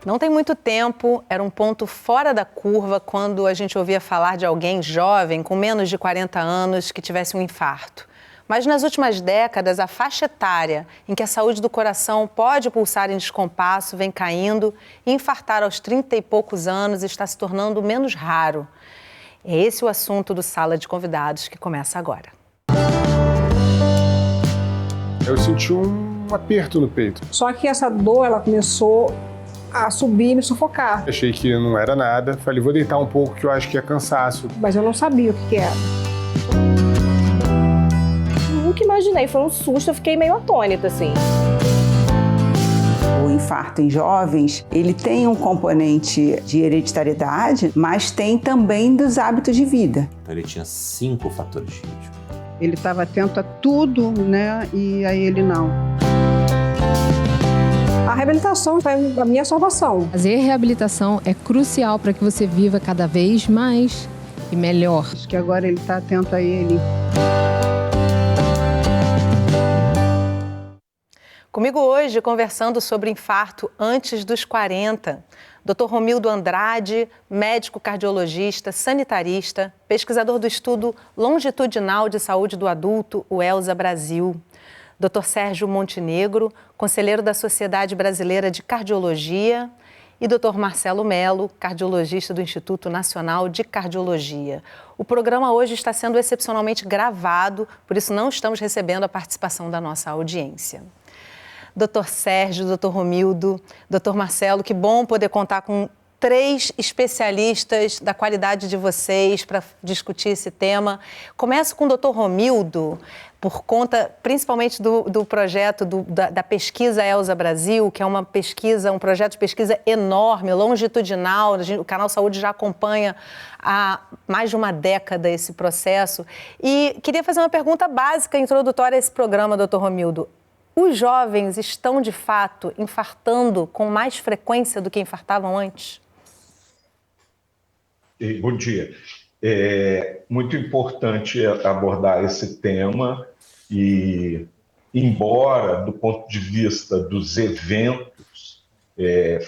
Não tem muito tempo, era um ponto fora da curva quando a gente ouvia falar de alguém jovem, com menos de 40 anos, que tivesse um infarto. Mas nas últimas décadas, a faixa etária em que a saúde do coração pode pulsar em descompasso vem caindo e infartar aos 30 e poucos anos está se tornando menos raro. É esse o assunto do Sala de Convidados que começa agora. Eu senti um aperto no peito. Só que essa dor, ela começou a subir e me sufocar. Achei que não era nada. Falei, vou deitar um pouco que eu acho que é cansaço. Mas eu não sabia o que era. Nunca imaginei, foi um susto, eu fiquei meio atônita, assim. O infarto em jovens, ele tem um componente de hereditariedade, mas tem também dos hábitos de vida. Ele tinha 5 fatores de risco. Ele estava atento a tudo, né? E a ele não. A reabilitação foi a minha salvação. Fazer reabilitação é crucial para que você viva cada vez mais e melhor. Acho que agora ele está atento a ele. Comigo hoje, conversando sobre infarto antes dos 40, Dr. Romildo Andrade, médico cardiologista, sanitarista, pesquisador do estudo longitudinal de saúde do adulto, o ELSA Brasil. Dr. Sérgio Montenegro, conselheiro da Sociedade Brasileira de Cardiologia. E Dr. Marcelo Mello, cardiologista do Instituto Nacional de Cardiologia. O programa hoje está sendo excepcionalmente gravado, por isso não estamos recebendo a participação da nossa audiência. Dr. Sérgio, Dr. Romildo, Dr. Marcelo, que bom poder contar com 3 especialistas da qualidade de vocês para discutir esse tema. Começo com o Dr. Romildo, por conta principalmente do projeto da pesquisa ELSA Brasil, que é uma pesquisa, um projeto de pesquisa enorme, longitudinal. O Canal Saúde já acompanha há mais de uma década esse processo. E queria fazer uma pergunta básica, introdutória a esse programa, Dr. Romildo. Os jovens estão, de fato, infartando com mais frequência do que infartavam antes? Bom dia. É muito importante abordar esse tema e, embora, do ponto de vista dos eventos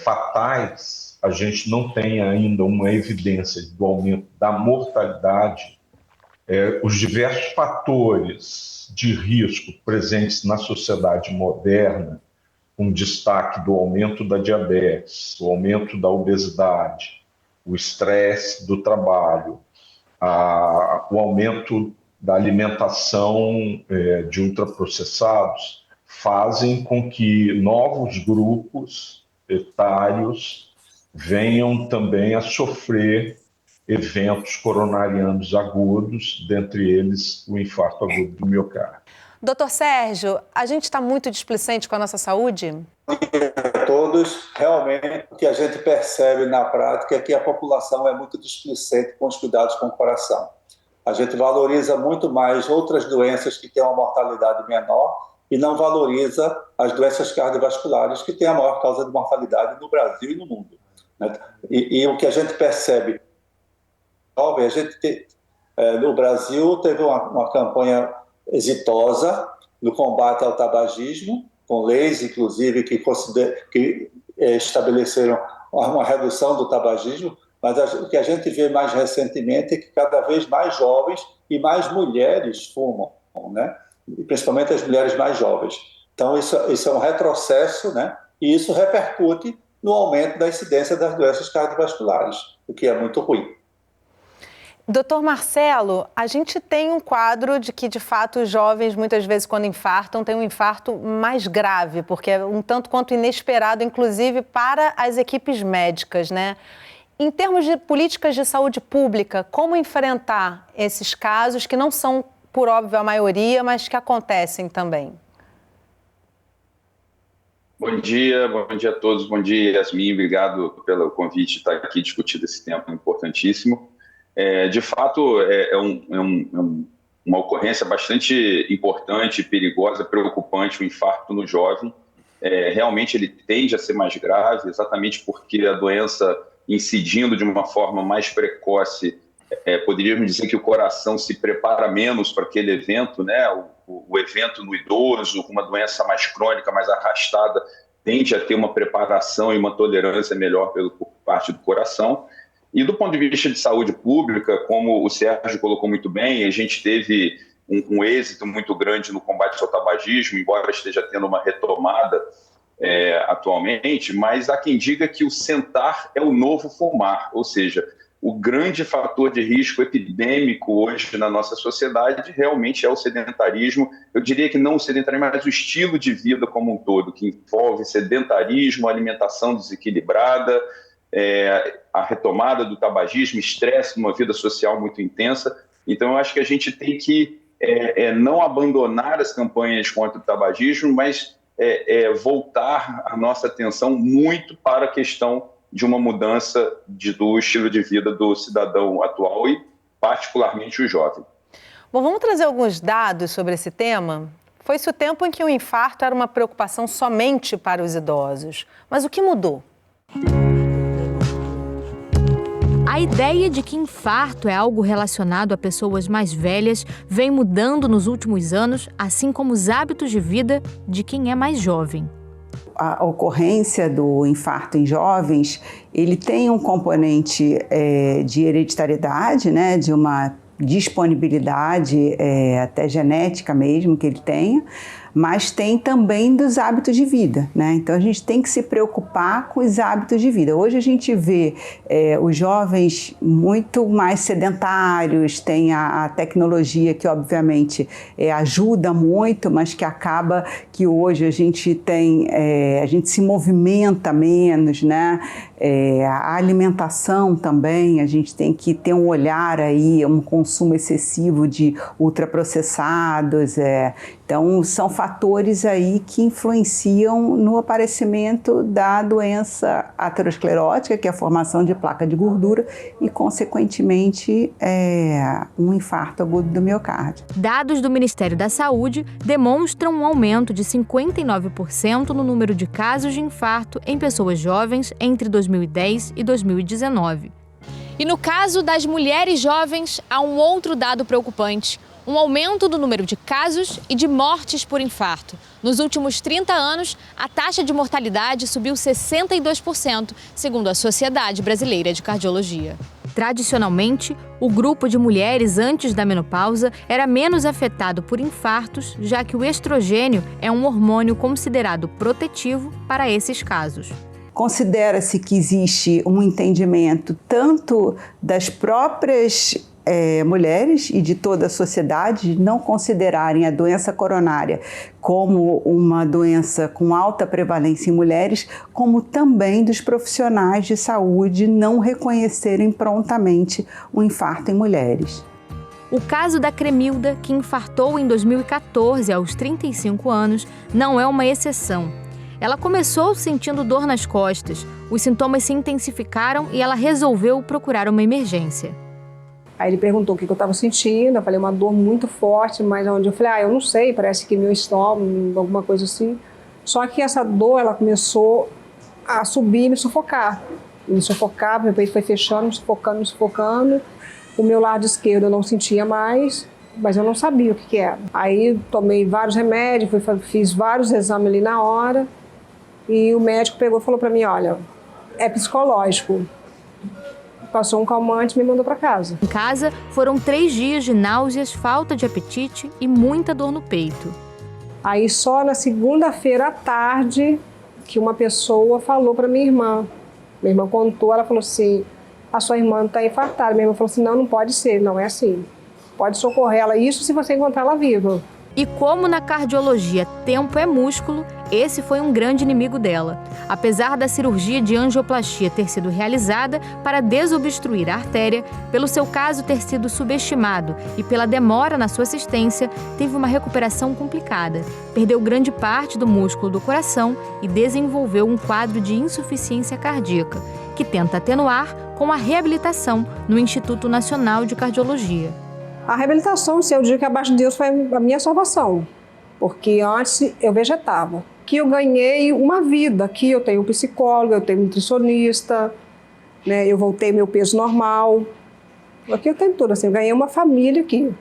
fatais, a gente não tenha ainda uma evidência do aumento da mortalidade, os diversos fatores de risco presentes na sociedade moderna, com destaque do aumento da diabetes, o aumento da obesidade, o estresse do trabalho, o aumento da alimentação de ultraprocessados, fazem com que novos grupos etários venham também a sofrer eventos coronarianos agudos, dentre eles o infarto agudo do miocárdio. Doutor Sérgio, a gente está muito displicente com a nossa saúde? A todos, realmente, o que a gente percebe na prática é que a população é muito displicente com os cuidados com o coração. A gente valoriza muito mais outras doenças que têm uma mortalidade menor e não valoriza as doenças cardiovasculares, que têm a maior causa de mortalidade no Brasil e no mundo. E o que a gente percebe, a gente no Brasil teve uma campanha exitosa no combate ao tabagismo, com leis, inclusive, que estabeleceram uma redução do tabagismo, mas o que a gente vê mais recentemente é que cada vez mais jovens e mais mulheres fumam, né? E principalmente as mulheres mais jovens. Então, isso é um retrocesso, né? E isso repercute no aumento da incidência das doenças cardiovasculares, o que é muito ruim. Doutor Marcelo, a gente tem um quadro de que, de fato, os jovens, muitas vezes, quando infartam, têm um infarto mais grave, porque é um tanto quanto inesperado, inclusive, para as equipes médicas, né? Em termos de políticas de saúde pública, como enfrentar esses casos que não são, por óbvio, a maioria, mas que acontecem também? Bom dia a todos, bom dia, Yasmin, obrigado pelo convite de estar aqui discutindo esse tema importantíssimo. De fato, uma ocorrência bastante importante, perigosa, preocupante, o infarto no jovem. Realmente ele tende a ser mais grave, exatamente porque a doença incidindo de uma forma mais precoce, poderíamos dizer que o coração se prepara menos para aquele evento, né? O evento no idoso, com uma doença mais crônica, mais arrastada, tende a ter uma preparação e uma tolerância melhor por parte do coração. E do ponto de vista de saúde pública, como o Sérgio colocou muito bem, a gente teve um êxito muito grande no combate ao tabagismo, embora esteja tendo uma retomada atualmente, mas há quem diga que o sentar é o novo fumar, ou seja, o grande fator de risco epidêmico hoje na nossa sociedade realmente é o sedentarismo. Eu diria que não o sedentarismo, mas o estilo de vida como um todo, que envolve sedentarismo, alimentação desequilibrada, a retomada do tabagismo, estresse numa vida social muito intensa. Então, eu acho que a gente tem que não abandonar as campanhas contra o tabagismo, mas voltar a nossa atenção muito para a questão de uma mudança do estilo de vida do cidadão atual e, particularmente, o jovem. Bom, vamos trazer alguns dados sobre esse tema? Foi-se o tempo em que o infarto era uma preocupação somente para os idosos. Mas o que mudou? A ideia de que infarto é algo relacionado a pessoas mais velhas vem mudando nos últimos anos, assim como os hábitos de vida de quem é mais jovem. A ocorrência do infarto em jovens, ele tem um componente de hereditariedade, né, de uma disponibilidade até genética mesmo que ele tenha, mas tem também dos hábitos de vida, né? Então a gente tem que se preocupar com os hábitos de vida. Hoje a gente vê os jovens muito mais sedentários, tem a tecnologia que obviamente ajuda muito, mas que acaba que hoje a gente tem, a gente se movimenta menos, né? A alimentação também, a gente tem que ter um olhar aí, um consumo excessivo de ultraprocessados, então são fatores aí que influenciam no aparecimento da doença aterosclerótica, que é a formação de placa de gordura e, consequentemente, um infarto agudo do miocárdio. Dados do Ministério da Saúde demonstram um aumento de 59% no número de casos de infarto em pessoas jovens entre 2010 e 2019. E no caso das mulheres jovens, há um outro dado preocupante: um aumento do número de casos e de mortes por infarto. Nos últimos 30 anos, a taxa de mortalidade subiu 62%, segundo a Sociedade Brasileira de Cardiologia. Tradicionalmente, o grupo de mulheres antes da menopausa era menos afetado por infartos, já que o estrogênio é um hormônio considerado protetivo para esses casos. Considera-se que existe um entendimento tanto das próprias mulheres e de toda a sociedade de não considerarem a doença coronária como uma doença com alta prevalência em mulheres, como também dos profissionais de saúde não reconhecerem prontamente o infarto em mulheres. O caso da Cremilda, que infartou em 2014 aos 35 anos, não é uma exceção. Ela começou sentindo dor nas costas, os sintomas se intensificaram e ela resolveu procurar uma emergência. Aí ele perguntou o que eu estava sentindo, eu falei uma dor muito forte, mas onde eu falei, eu não sei, parece que meu estômago, alguma coisa assim. Só que essa dor, ela começou a subir e me sufocar. Me sufocava, meu peito foi fechando, me sufocando. O meu lado esquerdo eu não sentia mais, mas eu não sabia o que era. Aí tomei vários remédios, fiz vários exames ali na hora, e o médico pegou e falou para mim, olha, é psicológico. Passou um calmante e me mandou para casa. Em casa, foram 3 dias de náuseas, falta de apetite e muita dor no peito. Aí só na segunda-feira à tarde que uma pessoa falou para minha irmã. Minha irmã contou, ela falou assim, a sua irmã está infartada. Minha irmã falou assim, não pode ser, não é assim. Pode socorrer ela, isso se você encontrar ela viva. E como na cardiologia tempo é músculo, esse foi um grande inimigo dela. Apesar da cirurgia de angioplastia ter sido realizada para desobstruir a artéria, pelo seu caso ter sido subestimado e pela demora na sua assistência, teve uma recuperação complicada. Perdeu grande parte do músculo do coração e desenvolveu um quadro de insuficiência cardíaca, que tenta atenuar com a reabilitação no Instituto Nacional de Cardiologia. A reabilitação, se eu digo que abaixo de Deus, foi a minha salvação. Porque antes eu vegetava. Que eu ganhei uma vida. Aqui eu tenho um psicólogo, eu tenho um nutricionista, né? Eu voltei meu peso normal. Aqui eu tenho tudo, assim, eu ganhei uma família aqui.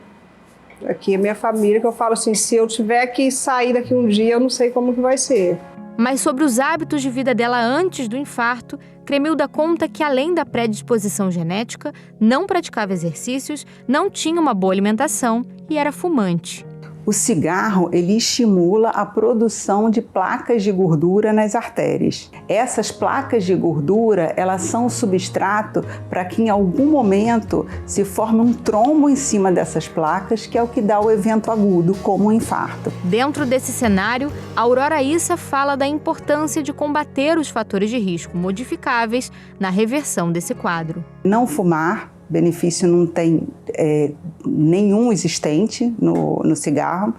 Aqui é minha família, que eu falo assim, se eu tiver que sair daqui um dia, eu não sei como que vai ser. Mas sobre os hábitos de vida dela antes do infarto, Cremilda conta que, além da predisposição genética, não praticava exercícios, não tinha uma boa alimentação e era fumante. O cigarro, ele estimula a produção de placas de gordura nas artérias. Essas placas de gordura, elas são o substrato para que em algum momento se forme um trombo em cima dessas placas, que é o que dá o evento agudo, como o infarto. Dentro desse cenário, a Aurora Issa fala da importância de combater os fatores de risco modificáveis na reversão desse quadro. Não fumar. Benefício não tem nenhum existente no cigarro,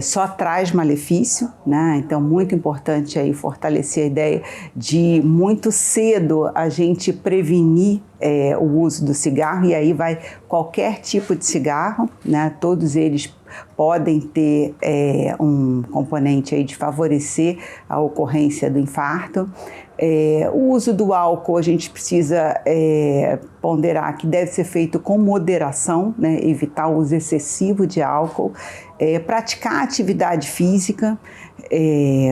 só traz malefício, né? Então, muito importante aí fortalecer a ideia de muito cedo a gente prevenir o uso do cigarro, e aí vai qualquer tipo de cigarro, né? Todos eles podem ter um componente aí de favorecer a ocorrência do infarto. O uso do álcool, a gente precisa ponderar que deve ser feito com moderação, né? Evitar o uso excessivo de álcool, praticar atividade física,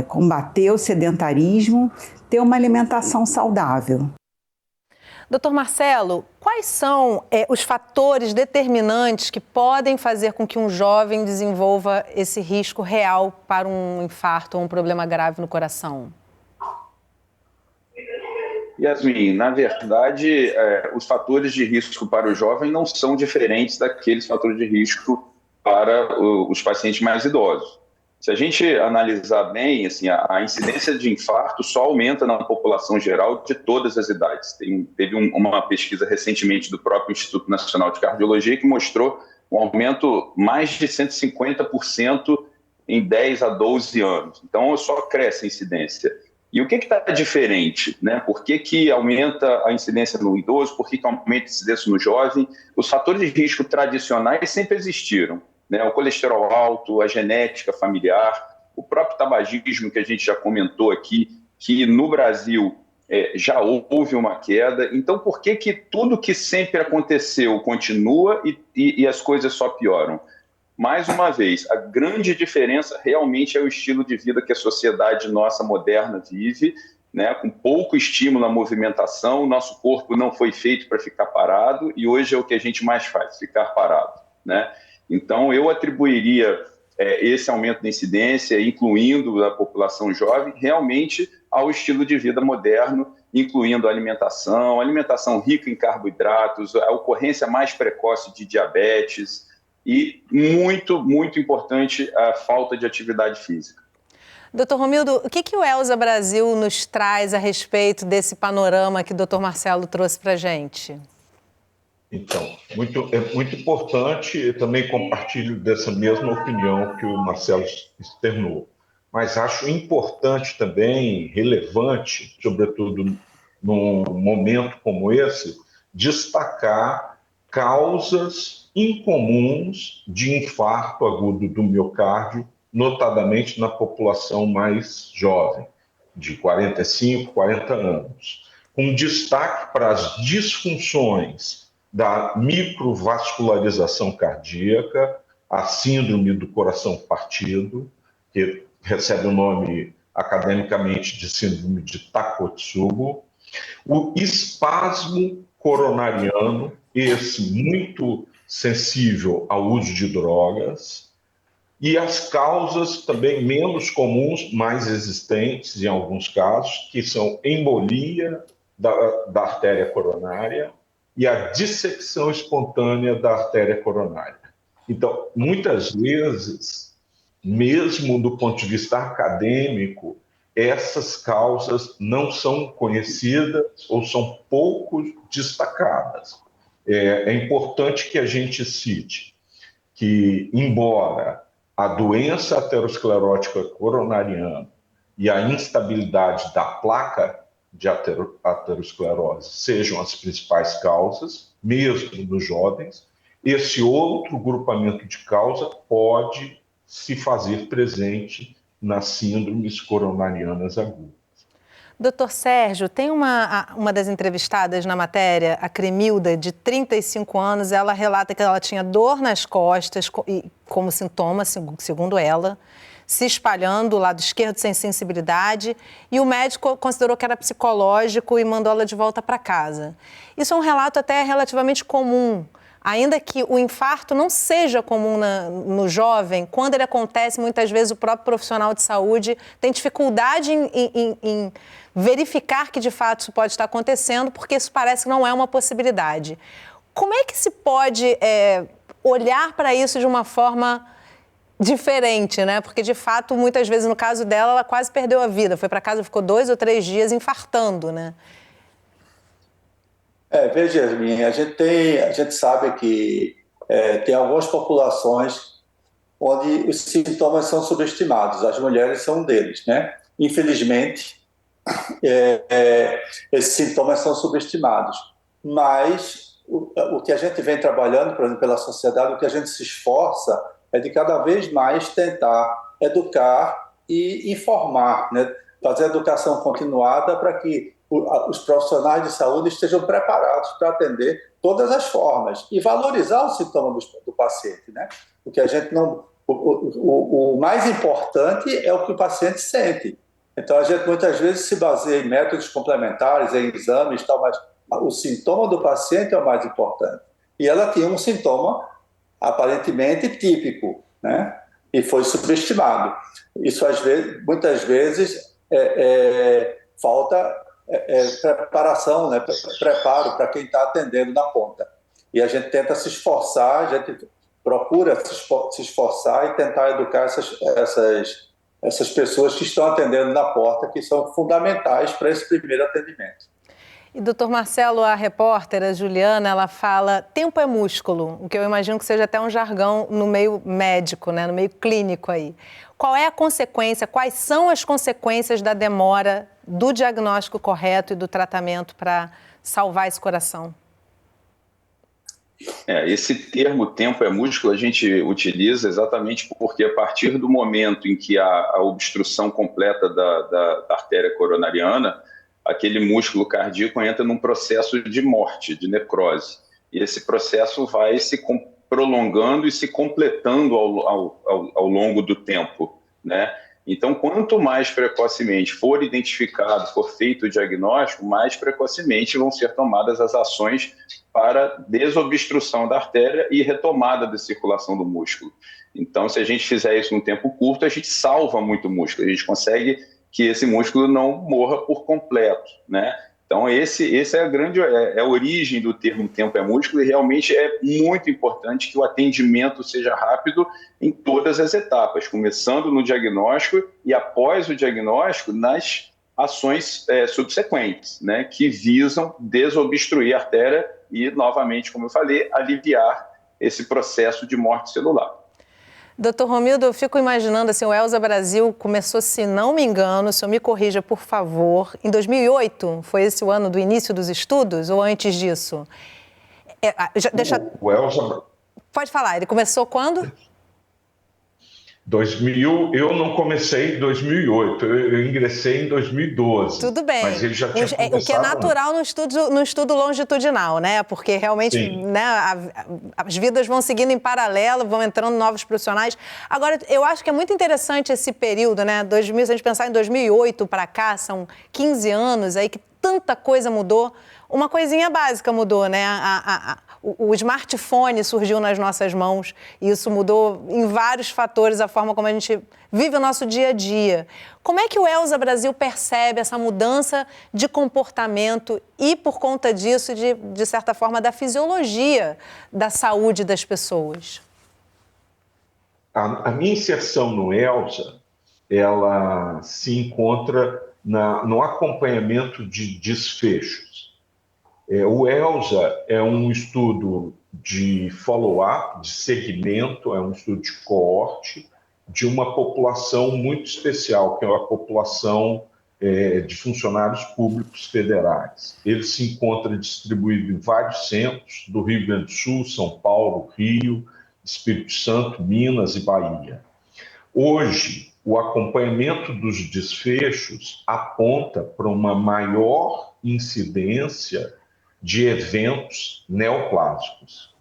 combater o sedentarismo, ter uma alimentação saudável. Doutor Marcelo, quais são os fatores determinantes que podem fazer com que um jovem desenvolva esse risco real para um infarto ou um problema grave no coração? Yasmin, na verdade, os fatores de risco para o jovem não são diferentes daqueles fatores de risco para os pacientes mais idosos. Se a gente analisar bem, assim, a incidência de infarto só aumenta na população geral de todas as idades. Teve uma pesquisa recentemente do próprio Instituto Nacional de Cardiologia que mostrou um aumento mais de 150% em 10 a 12 anos. Então, só cresce a incidência. E o que está diferente, né? Por que aumenta a incidência no idoso? Por que aumenta a incidência no jovem? Os fatores de risco tradicionais sempre existiram, né? O colesterol alto, a genética familiar, o próprio tabagismo que a gente já comentou aqui, que no Brasil já houve uma queda. Então, por que tudo que sempre aconteceu continua e as coisas só pioram? Mais uma vez, a grande diferença realmente é o estilo de vida que a sociedade nossa moderna vive, né, com pouco estímulo à movimentação. Nosso corpo não foi feito para ficar parado e hoje é o que a gente mais faz, ficar parado, né? Então, eu atribuiria esse aumento da incidência, incluindo a população jovem, realmente ao estilo de vida moderno, incluindo a alimentação rica em carboidratos, a ocorrência mais precoce de diabetes, e muito, muito importante a falta de atividade física. Doutor Romildo, o que o Elza Brasil nos traz a respeito desse panorama que o doutor Marcelo trouxe para a gente? Então, é muito importante, eu também compartilho dessa mesma opinião que o Marcelo externou, mas acho importante também, relevante, sobretudo num momento como esse, destacar causas incomuns de infarto agudo do miocárdio, notadamente na população mais jovem, de 45, 40 anos, com destaque para as disfunções da microvascularização cardíaca, a síndrome do coração partido, que recebe o nome academicamente de síndrome de Takotsubo, o espasmo coronariano, esse muito sensível ao uso de drogas, e as causas também menos comuns, mais existentes em alguns casos, que são embolia da artéria coronária e a dissecção espontânea da artéria coronária. Então, muitas vezes, mesmo do ponto de vista acadêmico, essas causas não são conhecidas ou são pouco destacadas. É importante que a gente cite que, embora a doença aterosclerótica coronariana e a instabilidade da placa de aterosclerose sejam as principais causas, mesmo nos jovens, esse outro grupamento de causa pode se fazer presente nas síndromes coronarianas agudas. Doutor Sérgio, tem uma das entrevistadas na matéria, a Cremilda, de 35 anos, ela relata que ela tinha dor nas costas como sintoma, segundo ela, se espalhando do lado esquerdo sem sensibilidade, e o médico considerou que era psicológico e mandou ela de volta para casa. Isso é um relato até relativamente comum. Ainda que o infarto não seja comum no jovem, quando ele acontece, muitas vezes o próprio profissional de saúde tem dificuldade em verificar que de fato isso pode estar acontecendo, porque isso parece que não é uma possibilidade. Como é que se pode olhar para isso de uma forma diferente, né? Porque de fato, muitas vezes, no caso dela, ela quase perdeu a vida. Foi para casa, ficou 2 ou 3 dias infartando, né? Veja, Yasmin, a gente sabe que tem algumas populações onde os sintomas são subestimados. As mulheres são um deles, né? Infelizmente, esses sintomas são subestimados. Mas o que a gente vem trabalhando, por exemplo, pela sociedade, o que a gente se esforça é de cada vez mais tentar educar e informar, né? Fazer educação continuada para que os profissionais de saúde estejam preparados para atender todas as formas e valorizar o sintoma do paciente, né? Porque a gente não... O mais importante é o que o paciente sente. Então, a gente muitas vezes se baseia em métodos complementares, em exames e tal, mas o sintoma do paciente é o mais importante. E ela tinha um sintoma aparentemente típico, né? E foi subestimado. Isso, muitas vezes, falta preparação, né? Preparo para quem está atendendo na ponta. E a gente tenta se esforçar, a gente procura se esforçar e tentar educar essas pessoas que estão atendendo na porta, que são fundamentais para esse primeiro atendimento. E, doutor Marcelo, a repórter, a Juliana, ela fala tempo é músculo, o que eu imagino que seja até um jargão no meio médico, né, no meio clínico aí. Qual é a consequência, quais são as consequências da demora do diagnóstico correto e do tratamento para salvar esse coração? Esse termo tempo é músculo a gente utiliza exatamente porque a partir do momento em que a obstrução completa da artéria coronariana, aquele músculo cardíaco entra num processo de morte, de necrose. E esse processo vai se prolongando e se completando ao longo do tempo, né? Então, quanto mais precocemente for identificado, for feito o diagnóstico, mais precocemente vão ser tomadas as ações para desobstrução da artéria e retomada da circulação do músculo. Então, se a gente fizer isso num tempo curto, a gente salva muito músculo, a gente consegue que esse músculo não morra por completo, né? Então, esse é a origem do termo tempo é músculo, e realmente é muito importante que o atendimento seja rápido em todas as etapas, começando no diagnóstico e após o diagnóstico nas ações subsequentes, né, que visam desobstruir a artéria e, novamente, como eu falei, aliviar esse processo de morte celular. Doutor Romildo, eu fico imaginando, assim, o ELSA Brasil começou, se não me engano, o senhor me corrija, por favor, em 2008, foi esse o ano do início dos estudos, ou antes disso? O ELSA... Pode falar, ele começou quando? 2000, eu não comecei em 2008, eu ingressei em 2012. Tudo bem. Mas ele já tinha começado... O que é natural no estudo longitudinal, né? Porque realmente, né, as vidas vão seguindo em paralelo, vão entrando novos profissionais. Agora, eu acho que é muito interessante esse período, né? 2000, se a gente pensar em 2008 para cá, são 15 anos aí que tanta coisa mudou. Uma coisinha básica mudou, né? O smartphone surgiu nas nossas mãos e isso mudou em vários fatores a forma como a gente vive o nosso dia a dia. Como é que o ELSA Brasil percebe essa mudança de comportamento e, por conta disso, de certa forma, da fisiologia da saúde das pessoas? A minha inserção no ELSA, ela se encontra no acompanhamento de desfechos. O ELSA é um estudo de follow-up, de segmento, é um estudo de coorte de uma população muito especial, que é a população de funcionários públicos federais. Ele se encontra distribuído em vários centros do Rio Grande do Sul, São Paulo, Rio, Espírito Santo, Minas e Bahia. Hoje, o acompanhamento dos desfechos aponta para uma maior incidência de eventos neoplásicos.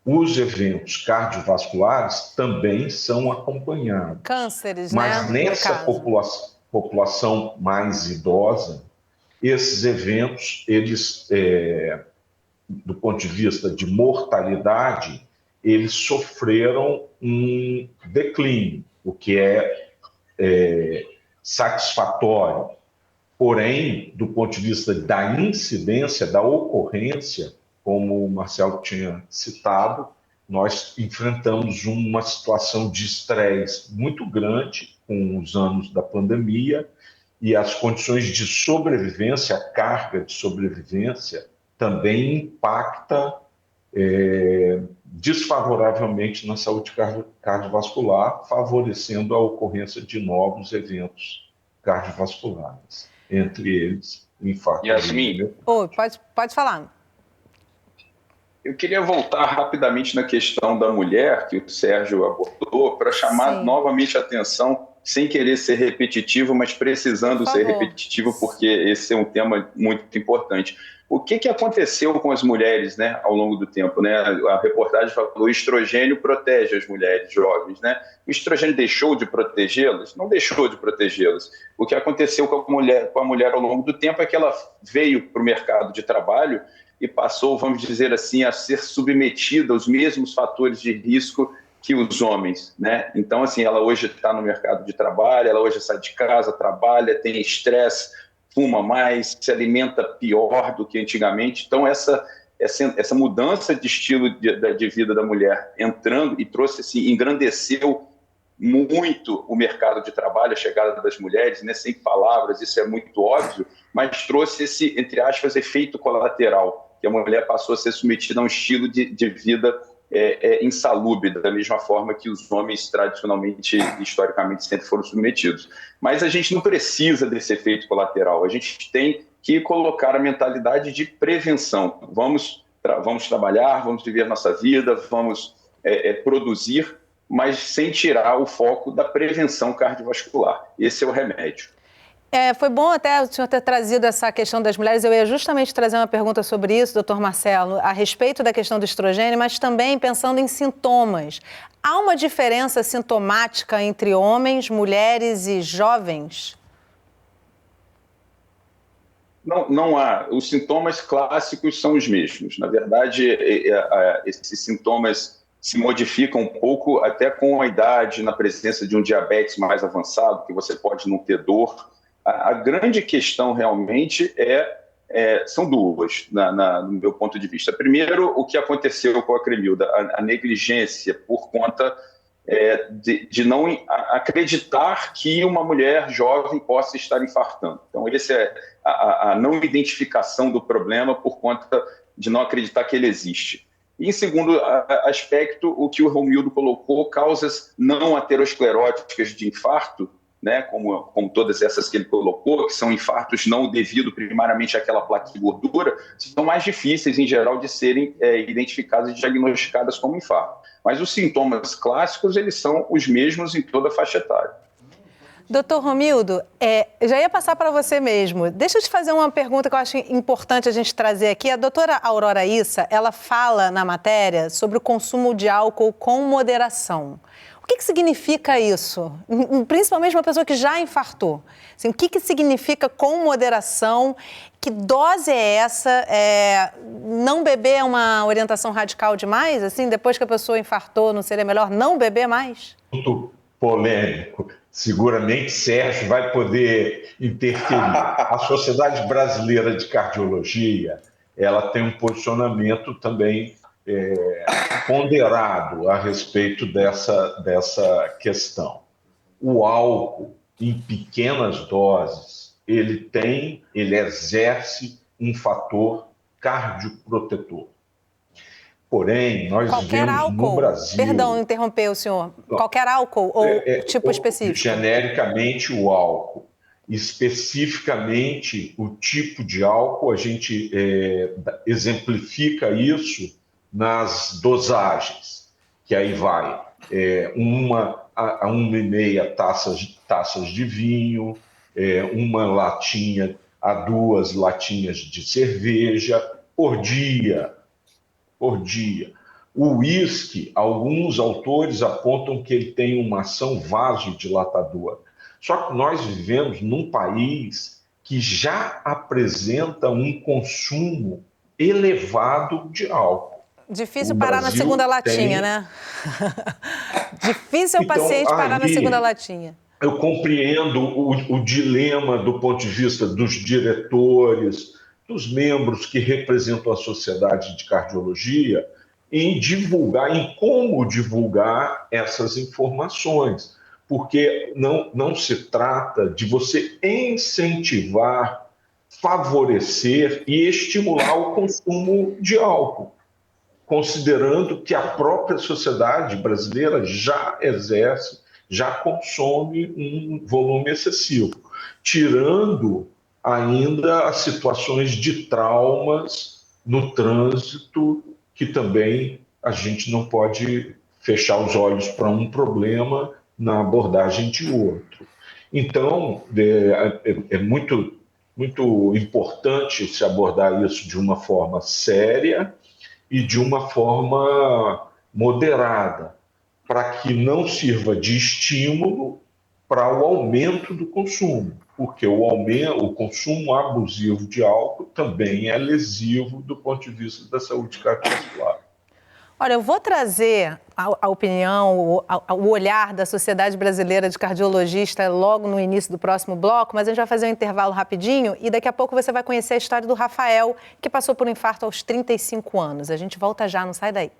Os eventos cardiovasculares também são acompanhados. Cânceres, mas né? nessa população mais idosa, esses eventos, eles, do ponto de vista de mortalidade, eles sofreram um declínio, o que é satisfatório. Porém, do ponto de vista da incidência, da ocorrência, como o Marcelo tinha citado, nós enfrentamos uma situação de estresse muito grande com os anos da pandemia e as condições de sobrevivência, a carga de sobrevivência, também impacta desfavoravelmente na saúde cardiovascular, favorecendo a ocorrência de novos eventos cardiovasculares, entre eles o infarto. Yasmin, pode falar. Eu queria voltar rapidamente na questão da mulher, que o Sérgio abordou, para chamar novamente a atenção, sem querer ser repetitivo, mas precisando ser repetitivo, porque esse é um tema muito importante. O que aconteceu com as mulheres, né, ao longo do tempo? Né? A reportagem falou que o estrogênio protege as mulheres jovens. Né? O estrogênio deixou de protegê-las? Não deixou de protegê-las. O que aconteceu com a mulher ao longo do tempo é que ela veio para o mercado de trabalho e passou, vamos dizer assim, a ser submetida aos mesmos fatores de risco que os homens, né? Então, assim, ela hoje está no mercado de trabalho, ela hoje sai de casa, trabalha, tem estresse, fuma mais, se alimenta pior do que antigamente. Então, essa mudança de estilo de vida da mulher entrando e trouxe, assim, engrandeceu muito o mercado de trabalho, a chegada das mulheres, né? Sem palavras, isso é muito óbvio, mas trouxe esse, entre aspas, efeito colateral, que a mulher passou a ser submetida a um estilo de vida insalubre, da mesma forma que os homens tradicionalmente, historicamente, sempre foram submetidos. Mas a gente não precisa desse efeito colateral, a gente tem que colocar a mentalidade de prevenção. Vamos trabalhar, vamos viver nossa vida, vamos produzir, mas sem tirar o foco da prevenção cardiovascular. Esse é o remédio. Foi bom até o senhor ter trazido essa questão das mulheres. Eu ia justamente trazer uma pergunta sobre isso, doutor Marcelo, a respeito da questão do estrogênio, mas também pensando em sintomas. Há uma diferença sintomática entre homens, mulheres e jovens? Não há. Os sintomas clássicos são os mesmos. Na verdade, esses sintomas se modificam um pouco até com a idade, na presença de um diabetes mais avançado, que você pode não ter dor. A grande questão realmente são duas, no meu ponto de vista. Primeiro, o que aconteceu com a Cremilda, a negligência por conta de não acreditar que uma mulher jovem possa estar infartando. Então, esse é a não identificação do problema por conta de não acreditar que ele existe. E, em segundo aspecto, o que o Romildo colocou, causas não ateroscleróticas de infarto, né, como todas essas que ele colocou, que são infartos não devido primariamente àquela placa de gordura, são mais difíceis, em geral, de serem identificadas e diagnosticadas como infarto. Mas os sintomas clássicos, eles são os mesmos em toda a faixa etária. Doutor Romildo, já ia passar para você mesmo. Deixa eu te fazer uma pergunta que eu acho importante a gente trazer aqui. A doutora Aurora Issa, ela fala na matéria sobre o consumo de álcool com moderação. O que significa isso? Principalmente uma pessoa que já infartou. Assim, o que significa com moderação? Que dose é essa? Não beber é uma orientação radical demais? Assim, depois que a pessoa infartou, não seria melhor não beber mais? Muito polêmico. Seguramente Sérgio vai poder interferir. A Sociedade Brasileira de Cardiologia, ela tem um posicionamento também ponderado a respeito dessa questão. O álcool, em pequenas doses, ele exerce um fator cardioprotetor. Porém, nós vemos no Brasil... Perdão, interromper o senhor. Qualquer álcool ou tipo específico? Genericamente o álcool. Especificamente o tipo de álcool, a gente exemplifica isso nas dosagens, que aí vai a 1,5 taças de vinho, uma latinha a 2 latinhas de cerveja por dia. O uísque, alguns autores apontam que ele tem uma ação vasodilatadora. Só que nós vivemos num país que já apresenta um consumo elevado de álcool. Difícil parar na segunda latinha, né? Difícil o paciente parar na segunda latinha. Eu compreendo o dilema do ponto de vista dos diretores, dos membros que representam a Sociedade de Cardiologia, em como divulgar essas informações. Porque não se trata de você incentivar, favorecer e estimular o consumo de álcool, considerando que a própria sociedade brasileira já consome um volume excessivo, tirando ainda as situações de traumas no trânsito, que também a gente não pode fechar os olhos para um problema na abordagem de outro. Então, é muito importante se abordar isso de uma forma séria e de uma forma moderada, para que não sirva de estímulo para o aumento do consumo, porque o consumo abusivo de álcool também é lesivo do ponto de vista da saúde cardiovascular. Olha, eu vou trazer a opinião, o olhar da Sociedade Brasileira de Cardiologista logo no início do próximo bloco, mas a gente vai fazer um intervalo rapidinho e daqui a pouco você vai conhecer a história do Rafael, que passou por um infarto aos 35 anos. A gente volta já, não sai daí.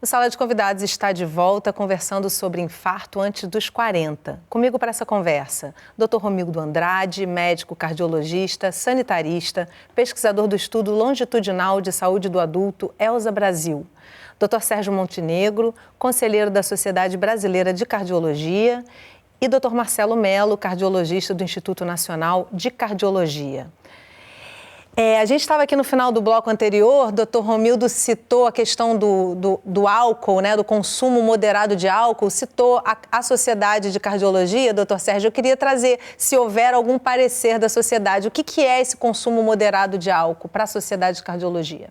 O Sala de Convidados está de volta conversando sobre infarto antes dos 40. Comigo para essa conversa, Dr. Romildo Andrade, médico cardiologista, sanitarista, pesquisador do Estudo Longitudinal de Saúde do Adulto, ELSA Brasil. Dr. Sérgio Montenegro, conselheiro da Sociedade Brasileira de Cardiologia. E Dr. Marcelo Mello, cardiologista do Instituto Nacional de Cardiologia. A gente estava aqui no final do bloco anterior, Dr. Romildo citou a questão do álcool, né, do consumo moderado de álcool, citou a Sociedade de Cardiologia, Dr. Sérgio. Eu queria trazer, se houver algum parecer da sociedade, o que é esse consumo moderado de álcool para a Sociedade de Cardiologia?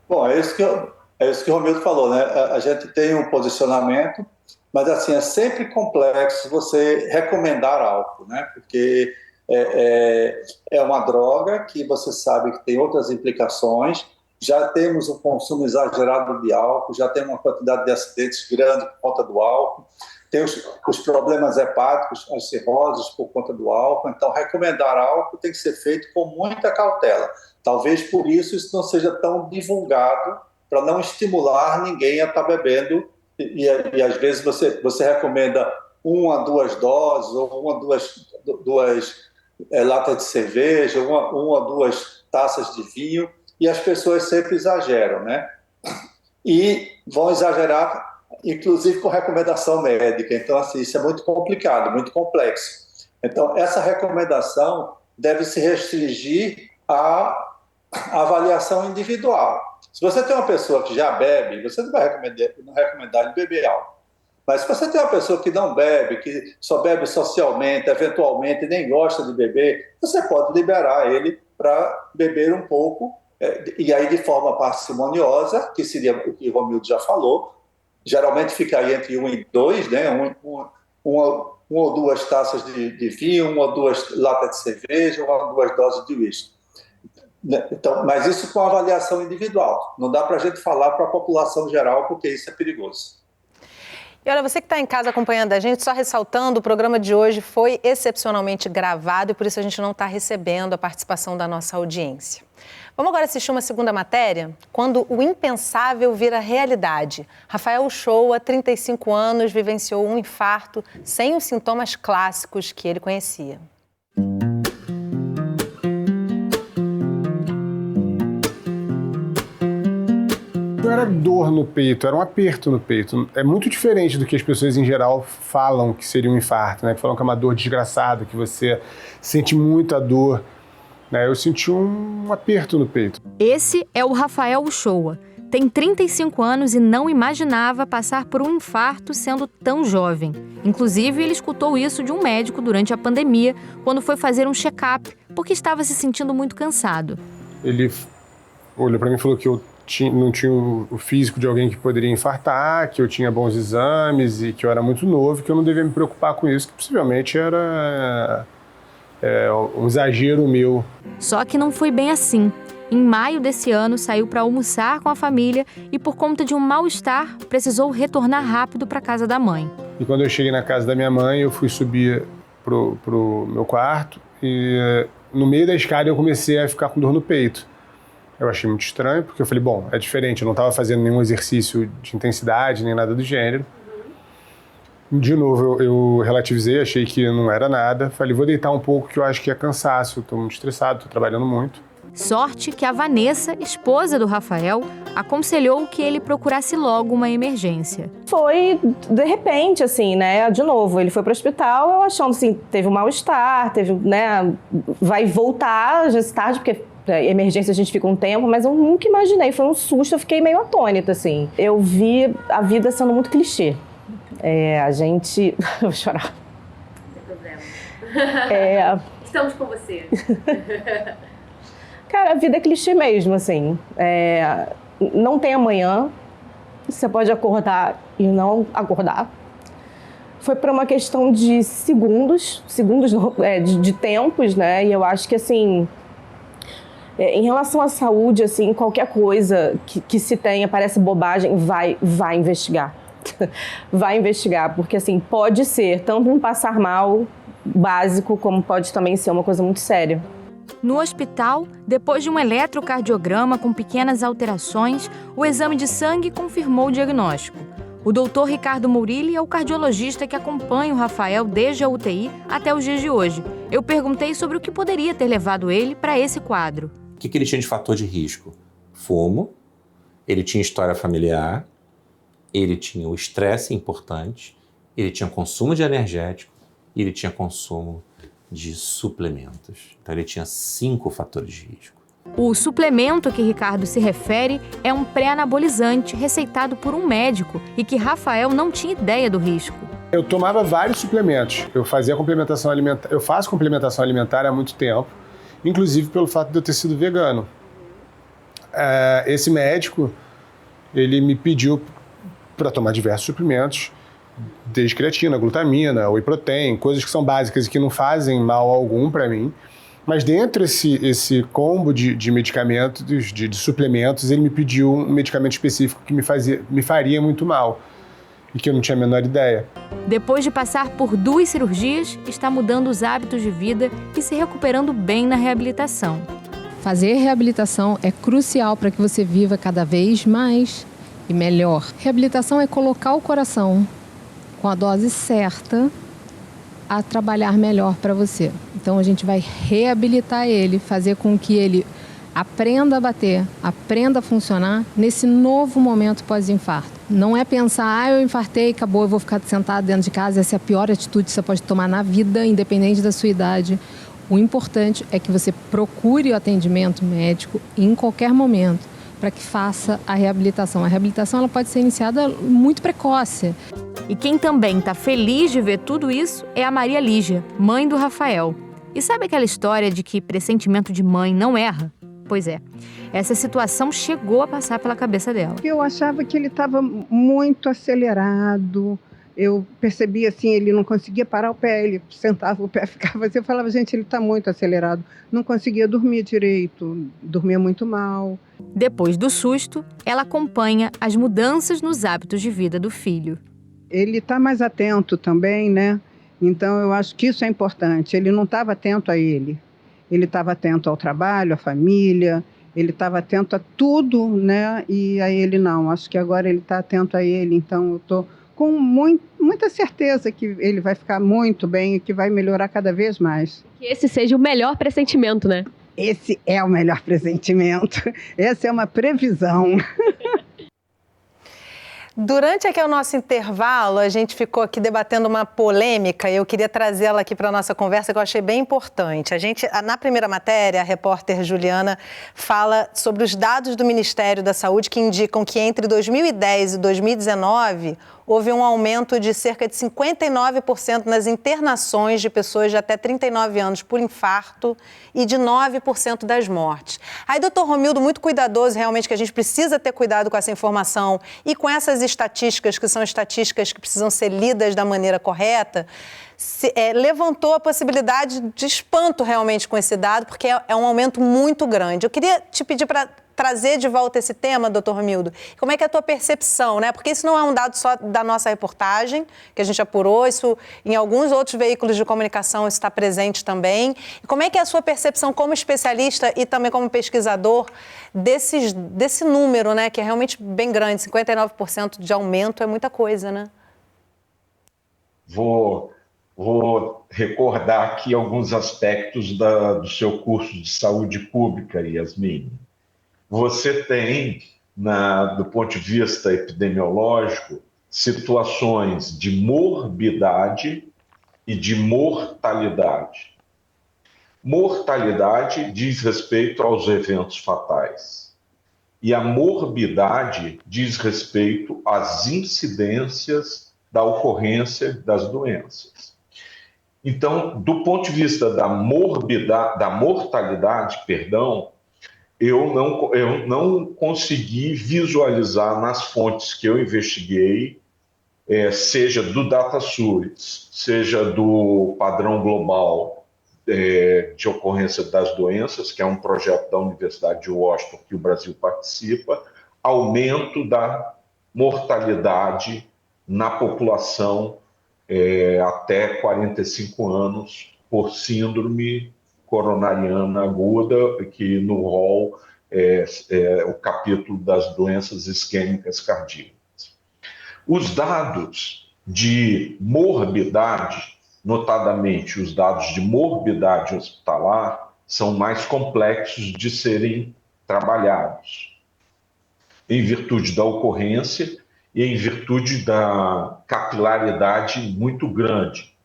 Bom, é isso que o Romildo falou, né? A gente tem um posicionamento, mas assim, é sempre complexo você recomendar álcool, né? Porque é uma droga que você sabe que tem outras implicações. Já temos um consumo exagerado de álcool, já tem uma quantidade de acidentes grande por conta do álcool, tem os problemas hepáticos, as cirroses por conta do álcool. Então, recomendar álcool tem que ser feito com muita cautela. Talvez por isso não seja tão divulgado, para não estimular ninguém a estar bebendo. E às vezes você recomenda 1 a 2 doses, ou 1 a 2 latas de cerveja, 1 a 2 taças de vinho, e as pessoas sempre exageram, né? E vão exagerar, inclusive com recomendação médica. Então, assim, isso é muito complicado, muito complexo. Então, essa recomendação deve se restringir à avaliação individual. Se você tem uma pessoa que já bebe, você não vai recomendar ele beber álcool. Mas se você tem uma pessoa que não bebe, que só bebe socialmente, eventualmente nem gosta de beber, você pode liberar ele para beber um pouco, e aí de forma parcimoniosa, que seria o que o Romildo já falou, geralmente ficaria entre 1 e 2, né? 1 ou 2 taças de vinho, 1 ou 2 latas de cerveja, 1 ou 2 doses de uísque. Então, mas isso com avaliação individual. Não dá para a gente falar para a população geral, porque isso é perigoso. E olha, você que está em casa acompanhando a gente, só ressaltando, o programa de hoje foi excepcionalmente gravado e por isso a gente não está recebendo a participação da nossa audiência. Vamos agora assistir uma segunda matéria? Quando o impensável vira realidade. Rafael Uchoa, 35 anos, vivenciou um infarto sem os sintomas clássicos que ele conhecia. Não era dor no peito, era um aperto no peito. É muito diferente do que as pessoas em geral falam que seria um infarto, né? Que falam que é uma dor desgraçada, que você sente muita dor. Eu senti um aperto no peito. Esse é o Rafael Uchoa. Tem 35 anos e não imaginava passar por um infarto sendo tão jovem. Inclusive, ele escutou isso de um médico durante a pandemia, quando foi fazer um check-up, porque estava se sentindo muito cansado. Ele olhou para mim e falou que eu não tinha o físico de alguém que poderia infartar, que eu tinha bons exames e que eu era muito novo, que eu não devia me preocupar com isso, que possivelmente era um exagero meu. Só que não foi bem assim. Em maio desse ano, saiu para almoçar com a família e, por conta de um mal-estar, precisou retornar rápido para a casa da mãe. E quando eu cheguei na casa da minha mãe, eu fui subir pro meu quarto e no meio da escada eu comecei a ficar com dor no peito. Eu achei muito estranho, porque eu falei, bom, é diferente, eu não estava fazendo nenhum exercício de intensidade, nem nada do gênero. De novo, eu relativizei, achei que não era nada. Falei, vou deitar um pouco, que eu acho que é cansaço, estou muito estressado, estou trabalhando muito. Sorte que a Vanessa, esposa do Rafael, aconselhou que ele procurasse logo uma emergência. Foi de repente, assim, né? De novo, ele foi para o hospital, eu achando assim, teve um mal-estar, né? Vai voltar já tarde, porque emergência a gente fica um tempo, mas eu nunca imaginei, foi um susto, eu fiquei meio atônita, assim. Eu vi a vida sendo muito clichê. A gente... Eu vou chorar. Não tem problema. Estamos com você. Cara, a vida é clichê mesmo, assim. Não tem amanhã, você pode acordar e não acordar. Foi por uma questão de segundos de tempos, né? E eu acho que, assim, em relação à saúde, assim, qualquer coisa que se tenha, parece bobagem, vai investigar. Vai investigar, porque, assim, pode ser tanto um passar mal básico, como pode também ser uma coisa muito séria. No hospital, depois de um eletrocardiograma com pequenas alterações, o exame de sangue confirmou o diagnóstico. O doutor Ricardo Mourilli é o cardiologista que acompanha o Rafael desde a UTI até os dias de hoje. Eu perguntei sobre o que poderia ter levado ele para esse quadro. O que ele tinha de fator de risco? Fumo, ele tinha história familiar, ele tinha o estresse importante, ele tinha consumo de energético e ele tinha consumo de suplementos. Então ele tinha 5 fatores de risco. O suplemento que Ricardo se refere é um pré-anabolizante receitado por um médico e que Rafael não tinha ideia do risco. Eu tomava vários suplementos. Eu fazia complementação alimentar. Eu faço complementação alimentar há muito tempo, inclusive pelo fato de eu ter sido vegano. Esse médico, ele me pediu para tomar diversos suplementos, desde creatina, glutamina, whey protein, coisas que são básicas e que não fazem mal algum para mim. Mas dentro esse combo de medicamentos, de suplementos, ele me pediu um medicamento específico que me faria muito mal e que eu não tinha a menor ideia. Depois de passar por 2 cirurgias, está mudando os hábitos de vida e se recuperando bem na reabilitação. Fazer reabilitação é crucial para que você viva cada vez mais e melhor. Reabilitação é colocar o coração com a dose certa a trabalhar melhor para você. Então a gente vai reabilitar ele, fazer com que ele aprenda a bater, aprenda a funcionar nesse novo momento pós-infarto. Não é pensar, eu infartei, acabou, eu vou ficar sentado dentro de casa. Essa é a pior atitude que você pode tomar na vida, independente da sua idade. O importante é que você procure o atendimento médico em qualquer momento para que faça a reabilitação. A reabilitação ela pode ser iniciada muito precoce. E quem também está feliz de ver tudo isso é a Maria Lígia, mãe do Rafael. E sabe aquela história de que pressentimento de mãe não erra? Pois é, essa situação chegou a passar pela cabeça dela. Eu achava que ele estava muito acelerado. Eu percebia assim, ele não conseguia parar o pé, ele sentava, o pé ficava assim. Eu falava, gente, ele está muito acelerado. Não conseguia dormir direito, dormia muito mal. Depois do susto, ela acompanha as mudanças nos hábitos de vida do filho. Ele está mais atento também, né? Então eu acho que isso é importante. Ele não estava atento a ele. Ele estava atento ao trabalho, à família, ele estava atento a tudo, né? E a ele não. Acho que agora ele está atento a ele. Então eu estou com muita certeza que ele vai ficar muito bem e que vai melhorar cada vez mais. Que esse seja o melhor pressentimento, né? Esse é o melhor pressentimento. Essa é uma previsão. Durante aqui o nosso intervalo, a gente ficou aqui debatendo uma polêmica e eu queria trazê-la aqui para a nossa conversa, que eu achei bem importante. Na primeira matéria, a repórter Juliana fala sobre os dados do Ministério da Saúde que indicam que entre 2010 e 2019 houve um aumento de cerca de 59% nas internações de pessoas de até 39 anos por infarto e de 9% das mortes. Aí, doutor Romildo, muito cuidadoso, realmente, que a gente precisa ter cuidado com essa informação e com essas estatísticas, que são estatísticas que precisam ser lidas da maneira correta, levantou a possibilidade de espanto realmente com esse dado, porque é um aumento muito grande. Eu queria te pedir para trazer de volta esse tema, doutor Romildo. Como é que é a tua percepção, né? Porque isso não é um dado só da nossa reportagem, que a gente apurou, isso em alguns outros veículos de comunicação está presente também. E como é que é a sua percepção como especialista e também como pesquisador desse número, né? Que é realmente bem grande, 59% de aumento é muita coisa, né? Vou recordar aqui alguns aspectos do seu curso de saúde pública, Yasmin. Você tem, do ponto de vista epidemiológico, situações de morbidade e de mortalidade. Mortalidade diz respeito aos eventos fatais. E a morbidade diz respeito às incidências da ocorrência das doenças. Então, do ponto de vista da mortalidade, eu não consegui visualizar nas fontes que eu investiguei, seja do DataSUS, seja do padrão global de ocorrência das doenças, que é um projeto da Universidade de Washington que o Brasil participa, aumento da mortalidade na população até 45 anos por síndrome coronariana aguda, que no rol é o capítulo das doenças isquêmicas cardíacas. Os dados de morbidade, notadamente os dados de morbidade hospitalar, são mais complexos de serem trabalhados, em virtude da ocorrência e em virtude da capilaridade muito grande,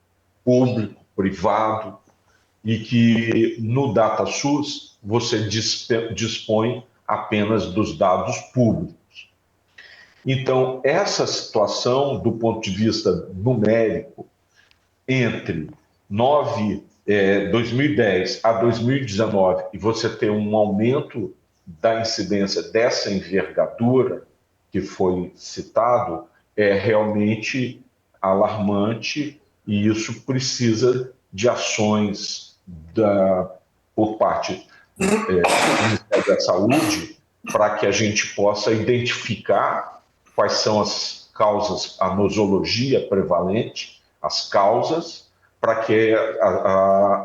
público, privado, e que no DataSUS você dispõe apenas dos dados públicos. Então, essa situação, do ponto de vista numérico, entre 2010 a 2019, e você ter um aumento da incidência dessa envergadura que foi citado, é realmente alarmante, e isso precisa de ações por parte do Ministério da Saúde para que a gente possa identificar quais são as causas, a nosologia prevalente, as causas, para que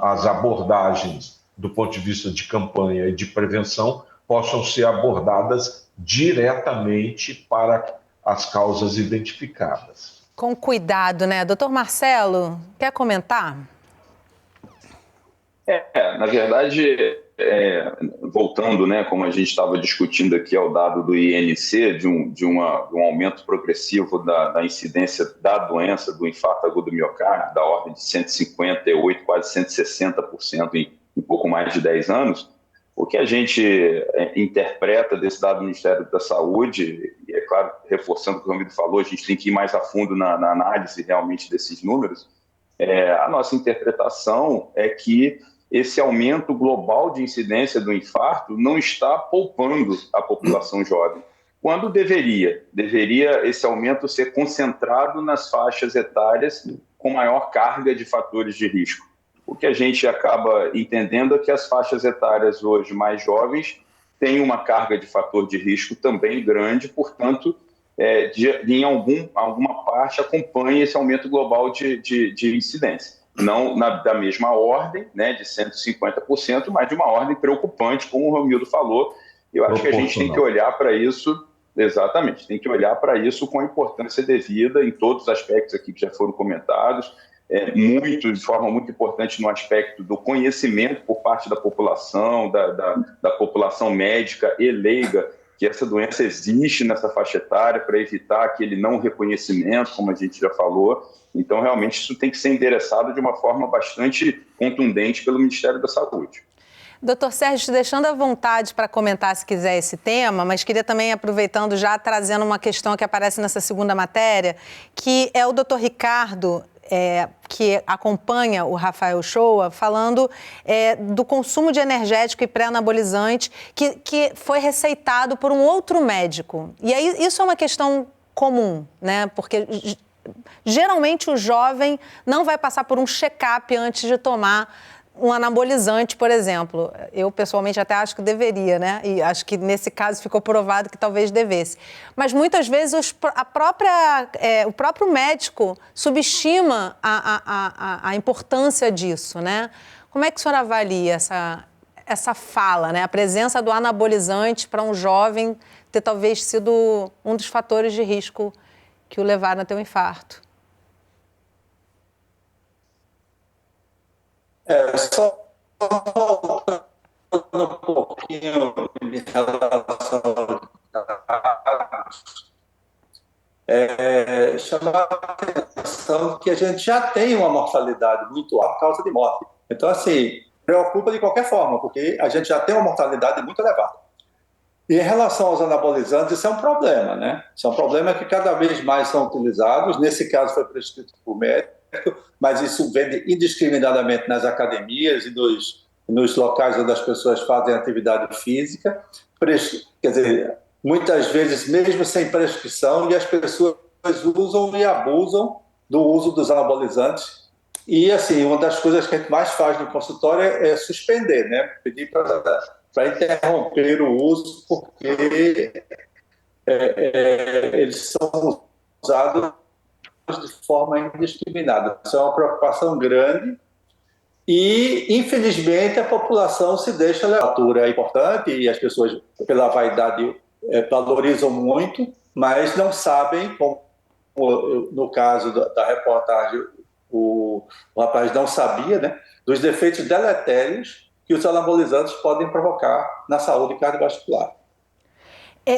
as abordagens do ponto de vista de campanha e de prevenção possam ser abordadas diretamente para as causas identificadas. Com cuidado, né? Doutor Marcelo, quer comentar? Na verdade, voltando, né, como a gente estava discutindo aqui ao dado do INC, de um aumento progressivo da incidência da doença, do infarto agudo do miocárdio, da ordem de 158%, quase 160% em pouco mais de 10 anos, o que a gente interpreta desse dado do Ministério da Saúde, e é claro, reforçando o que o Romildo falou, a gente tem que ir mais a fundo na análise realmente desses números, a nossa interpretação é que esse aumento global de incidência do infarto não está poupando a população jovem, quando deveria esse aumento ser concentrado nas faixas etárias com maior carga de fatores de risco. O que a gente acaba entendendo é que as faixas etárias hoje mais jovens têm uma carga de fator de risco também grande, portanto, em alguma parte acompanha esse aumento global de incidência. Não da mesma ordem, né, de 150%, mas de uma ordem preocupante, como o Romildo falou. Eu acho que a gente tem que olhar para isso, exatamente, tem que olhar para isso com a importância devida em todos os aspectos aqui que já foram comentados, de forma muito importante no aspecto do conhecimento por parte da população, da população médica e leiga que essa doença existe nessa faixa etária para evitar aquele não reconhecimento, como a gente já falou. Então, realmente, isso tem que ser endereçado de uma forma bastante contundente pelo Ministério da Saúde. Doutor Sérgio, te deixando à vontade para comentar, se quiser, esse tema, mas queria também, aproveitando, já trazendo uma questão que aparece nessa segunda matéria, que é o doutor Ricardo, que acompanha o Rafael Shoa, falando do consumo de energético e pré-anabolizante que foi receitado por um outro médico. E aí isso é uma questão comum, né? Porque geralmente o jovem não vai passar por um check-up antes de tomar um anabolizante, por exemplo. Eu, pessoalmente, até acho que deveria, né? E acho que, nesse caso, ficou provado que talvez devesse. Mas, muitas vezes, o próprio médico subestima a importância disso, né? Como é que o senhor avalia essa fala, né? A presença do anabolizante para um jovem ter talvez sido um dos fatores de risco que o levaram a ter um infarto? Só voltando um pouquinho em relação chamar a atenção que a gente já tem uma mortalidade muito alta por causa de morte. Então, assim, preocupa de qualquer forma, porque a gente já tem uma mortalidade muito elevada. E em relação aos anabolizantes, isso é um problema, né? Isso é um problema que cada vez mais são utilizados. Nesse caso, foi prescrito por médico, mas isso vende indiscriminadamente nas academias e nos locais onde as pessoas fazem atividade física. Quer dizer, muitas vezes mesmo sem prescrição, e as pessoas usam e abusam do uso dos anabolizantes. E, assim, uma das coisas que a gente mais faz no consultório é suspender, né? Pedir para interromper o uso, porque eles são usados de forma indiscriminada. Isso é uma preocupação grande e, infelizmente, a população se deixa levar. A altura é importante e as pessoas, pela vaidade, valorizam muito, mas não sabem, como no caso da reportagem, o rapaz não sabia, né, dos efeitos deletérios que os anabolizantes podem provocar na saúde cardiovascular.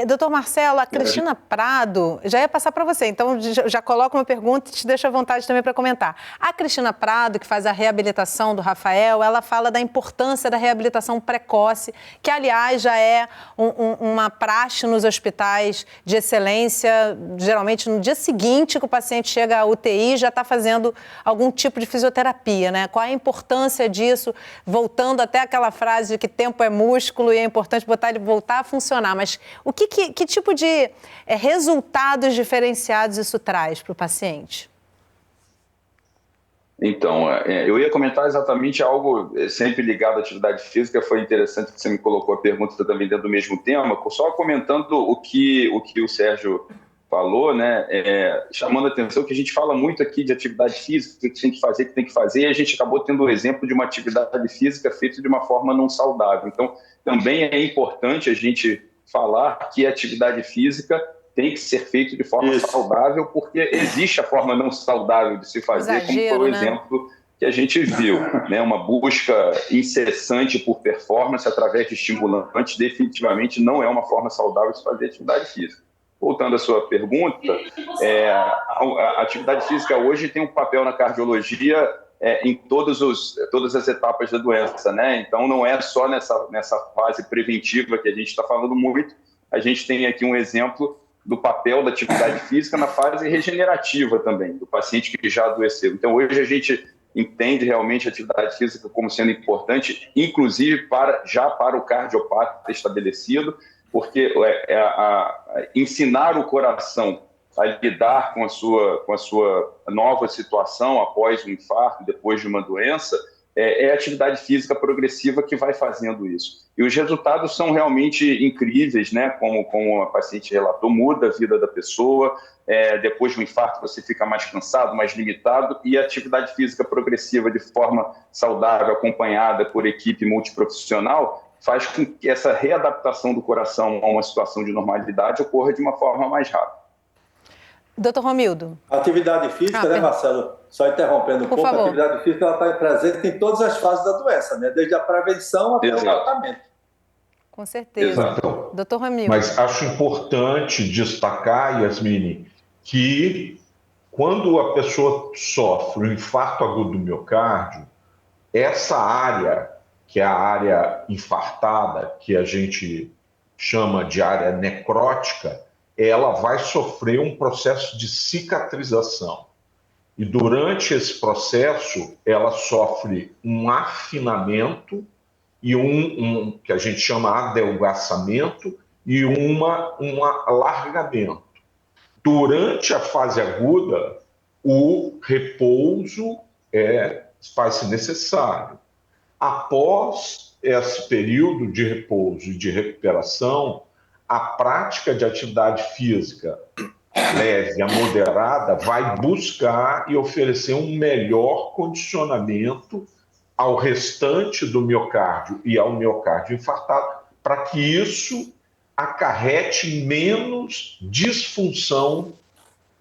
Doutor Marcelo, a Cristina Prado, já ia passar para você, então já coloco uma pergunta e te deixo à vontade também para comentar. A Cristina Prado, que faz a reabilitação do Rafael, ela fala da importância da reabilitação precoce, que, aliás, já é uma praxe nos hospitais de excelência. Geralmente, no dia seguinte que o paciente chega à UTI, já está fazendo algum tipo de fisioterapia, né? Qual a importância disso? Voltando até aquela frase de que tempo é músculo e é importante botar ele voltar a funcionar, mas que tipo de resultados diferenciados isso traz para o paciente? Então, eu ia comentar exatamente algo sempre ligado à atividade física. Foi interessante que você me colocou a pergunta também dentro do mesmo tema, só comentando o que o Sérgio falou, né? Chamando a atenção que a gente fala muito aqui de atividade física, que tem que fazer, e a gente acabou tendo o exemplo de uma atividade física feita de uma forma não saudável. Então, também é importante a gente falar que a atividade física tem que ser feita de forma saudável, porque existe a forma não saudável de se fazer, como foi o exemplo que a gente viu, né? Uma busca incessante por performance através de estimulantes definitivamente não é uma forma saudável de se fazer atividade física. Voltando à sua pergunta, a atividade física hoje tem um papel na cardiologia em todas as etapas da doença, né? Então, não é só nessa fase preventiva que a gente está falando muito. A gente tem aqui um exemplo do papel da atividade física na fase regenerativa também, do paciente que já adoeceu. Então, hoje a gente entende realmente a atividade física como sendo importante, inclusive para o cardiopata estabelecido, porque ensinar o coração a lidar com a sua nova situação após um infarto, depois de uma doença, é a atividade física progressiva que vai fazendo isso. E os resultados são realmente incríveis, né? Como a paciente relatou, muda a vida da pessoa. Depois de um infarto você fica mais cansado, mais limitado, e a atividade física progressiva de forma saudável, acompanhada por equipe multiprofissional, faz com que essa readaptação do coração a uma situação de normalidade ocorra de uma forma mais rápida. Doutor Romildo. A atividade física, né, Marcelo? Só interrompendo um pouco, a atividade física está presente em todas as fases da doença, né? Desde a prevenção até o tratamento. Com certeza. Exato. Doutor Romildo. Mas acho importante destacar, Yasmine, que quando a pessoa sofre um infarto agudo do miocárdio, essa área, que é a área infartada, que a gente chama de área necrótica, ela vai sofrer um processo de cicatrização. E durante esse processo, ela sofre um afinamento e que a gente chama adelgaçamento e um alargamento. Durante a fase aguda, o repouso faz-se necessário. Após esse período de repouso e de recuperação, a prática de atividade física leve a moderada vai buscar e oferecer um melhor condicionamento ao restante do miocárdio e ao miocárdio infartado, para que isso acarrete menos disfunção,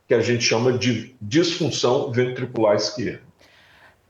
que a gente chama de disfunção ventricular esquerda.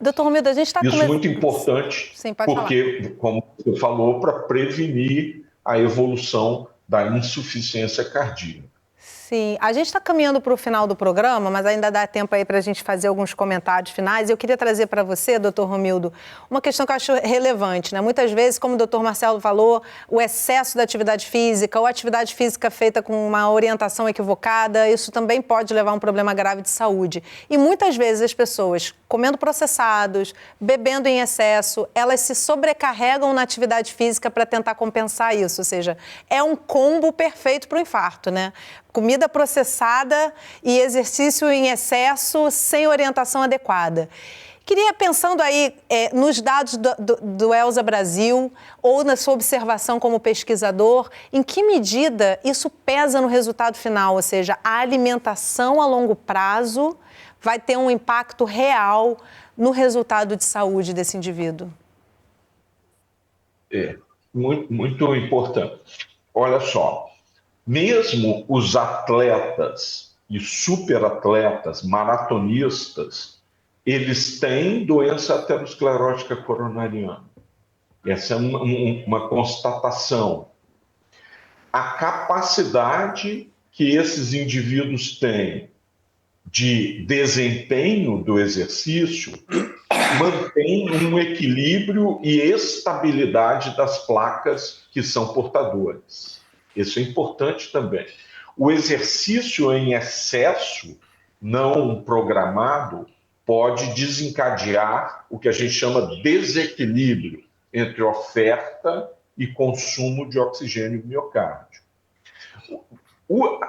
Doutor Romildo, a gente está... Isso é muito importante, sim, pode porque, falar. Como você falou, para prevenir a evolução da insuficiência cardíaca. Sim, a gente está caminhando para o final do programa, mas ainda dá tempo aí para a gente fazer alguns comentários finais. Eu queria trazer para você, doutor Romildo, uma questão que eu acho relevante, né? Muitas vezes, como o doutor Marcelo falou, o excesso da atividade física ou atividade física feita com uma orientação equivocada, isso também pode levar a um problema grave de saúde. E muitas vezes as pessoas comendo processados, bebendo em excesso, elas se sobrecarregam na atividade física para tentar compensar isso, ou seja, é um combo perfeito para o infarto, né? Comida processada e exercício em excesso sem orientação adequada. Queria, pensando aí nos dados do ELSA Brasil ou na sua observação como pesquisador, em que medida isso pesa no resultado final? Ou seja, a alimentação a longo prazo vai ter um impacto real no resultado de saúde desse indivíduo? Muito importante. Olha só. Mesmo os atletas e superatletas, maratonistas, eles têm doença aterosclerótica coronariana. Essa é uma constatação. A capacidade que esses indivíduos têm de desempenho do exercício mantém um equilíbrio e estabilidade das placas que são portadoras. Isso é importante também. O exercício em excesso, não programado, pode desencadear o que a gente chama de desequilíbrio entre oferta e consumo de oxigênio no miocárdio.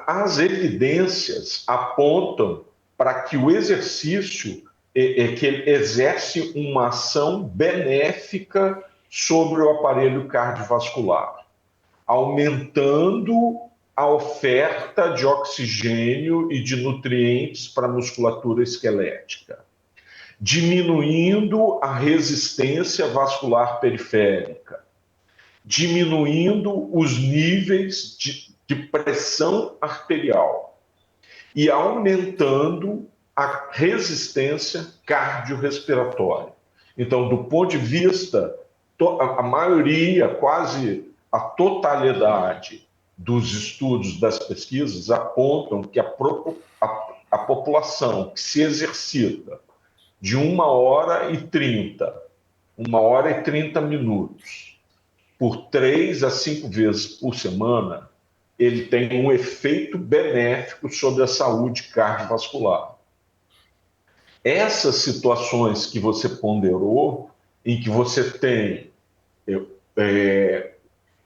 As evidências apontam para que o exercício que ele exerce uma ação benéfica sobre o aparelho cardiovascular, aumentando a oferta de oxigênio e de nutrientes para a musculatura esquelética, diminuindo a resistência vascular periférica, diminuindo os níveis de pressão arterial e aumentando a resistência cardiorrespiratória. Então, do ponto de vista, a maioria, quase a totalidade dos estudos, das pesquisas, apontam que a população que se exercita de 1h30 minutos, por 3 a 5 vezes por semana, ele tem um efeito benéfico sobre a saúde cardiovascular. Essas situações que você ponderou, em que você tem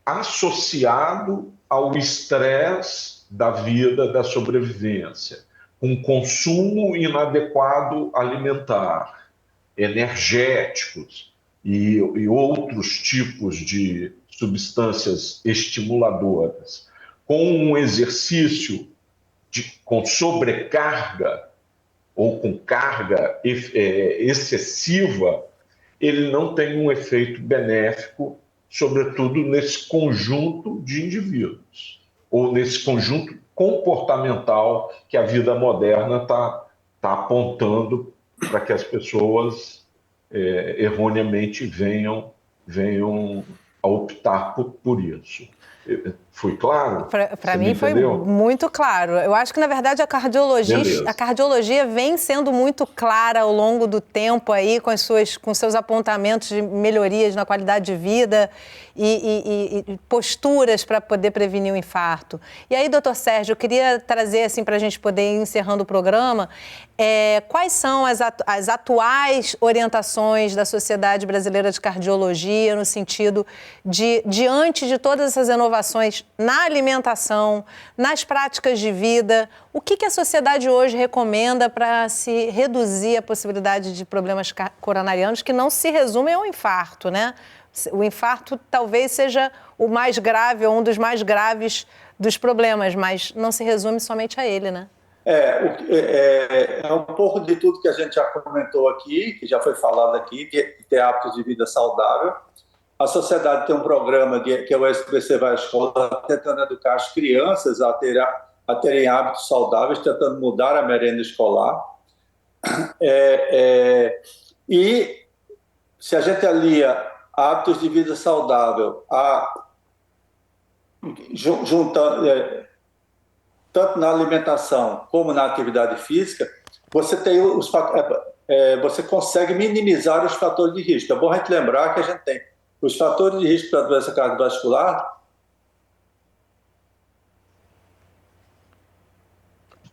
associado ao estresse da vida, da sobrevivência, com consumo inadequado alimentar, energéticos e outros tipos de substâncias estimuladoras, com um exercício com sobrecarga ou com carga excessiva, ele não tem um efeito benéfico, sobretudo nesse conjunto de indivíduos, ou nesse conjunto comportamental que a vida moderna está apontando para que as pessoas erroneamente venham optar por isso. Foi claro? Para mim foi muito claro. Eu acho que, na verdade, a cardiologia vem sendo muito clara ao longo do tempo aí, com seus apontamentos de melhorias na qualidade de vida e posturas para poder prevenir o infarto. E aí, doutor Sérgio, eu queria trazer assim, para a gente poder ir encerrando o programa, quais são as atuais orientações da Sociedade Brasileira de Cardiologia no sentido de, diante de todas essas inovações na alimentação, nas práticas de vida, o que a sociedade hoje recomenda para se reduzir a possibilidade de problemas coronarianos que não se resumem ao infarto, né? O infarto talvez seja o mais grave ou um dos mais graves dos problemas, mas não se resume somente a ele, né? É um pouco de tudo que a gente já comentou aqui, que já foi falado aqui, que ter hábitos de vida saudável. A sociedade tem um programa que é o SBC Vai à Escola, tentando educar as crianças a terem hábitos saudáveis, tentando mudar a merenda escolar. E se a gente alia hábitos de vida saudável juntando tanto na alimentação como na atividade física, você consegue minimizar os fatores de risco. É bom a gente lembrar que a gente tem os fatores de risco para a doença cardiovascular.